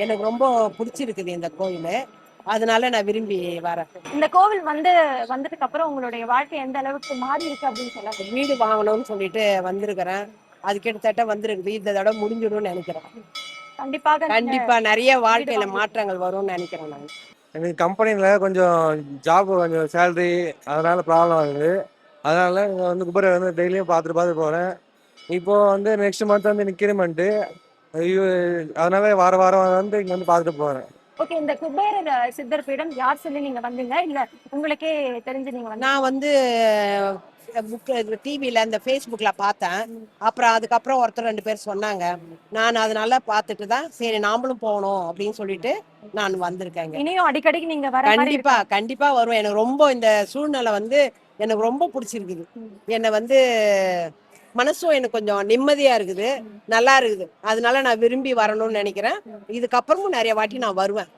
எனக்கு ரொம்ப பிடிச்சிருக்குது இந்த கோயில். அதனால நான் விரும்பி வரேன். இந்த கோவில் வந்ததுக்கு அப்புறம் உங்களுடைய வாழ்க்கை எந்த அளவுக்கு மாறி இருக்கு அப்படின்னு சொல்லலாம்? வீடு வாங்கணும்னு சொல்லிட்டு வந்திருக்கிறேன். அது கிட்டத்தட்ட வந்திருக்குது. இந்த தடவை முடிஞ்சிடும்னு நினைக்கிறேன். கண்டிப்பாக கண்டிப்பா நிறைய வீடு வாழ்க்கையில வாங்கி மாற்றங்கள் வரும்னு நினைக்கிறேன் நான். எனக்கு கம்பெனியில் கொஞ்சம் ஜாப் கொஞ்சம் சேலரி அதனால் ப்ராப்ளம் ஆகுது. அதனால இங்கே வந்து குபேர வந்து டெய்லியும் பார்த்துட்டு போகிறேன். இப்போது வந்து நெக்ஸ்ட் மந்த் வந்து இன்க்ரிமெண்ட்டு. ஐயோ, அதனால வாரம் வாரம் வந்து இங்கே வந்து பார்த்துட்டு போகிறேன். ஓகே. இந்த குபேர சித்தர் பீடம் யார் சொல்லி நீங்க வந்தீங்க, இல்ல உங்களுக்கே தெரிஞ்சு நீங்க வந்து? நான் வந்து டிவியில் இந்த ஃபேஸ்புக்கில் பார்த்தேன். அப்புறம் அதுக்கப்புறம் ஒருத்தர் 2 பேர் சொன்னாங்க. நான் அதனால பார்த்துட்டு தான் சரி நாமளும் போகணும் அப்படின்னு சொல்லிட்டு நான் வந்திருக்கேங்க. இனியும் அடிக்கடிக்கு நீங்க வர மாதிரி கண்டிப்பா இருக்கா? கண்டிப்பா வருவேன். எனக்கு ரொம்ப இந்த சூழ்நிலை வந்து எனக்கு ரொம்ப பிடிச்சிருக்குது. என்னை வந்து மனசும் எனக்கு கொஞ்சம் நிம்மதியா இருக்குது, நல்லா இருக்குது. அதனால நான் விரும்பி வரணும்னு நினைக்கிறேன். இதுக்கப்புறமும் நிறைய வாட்டி நான் வருவேன்.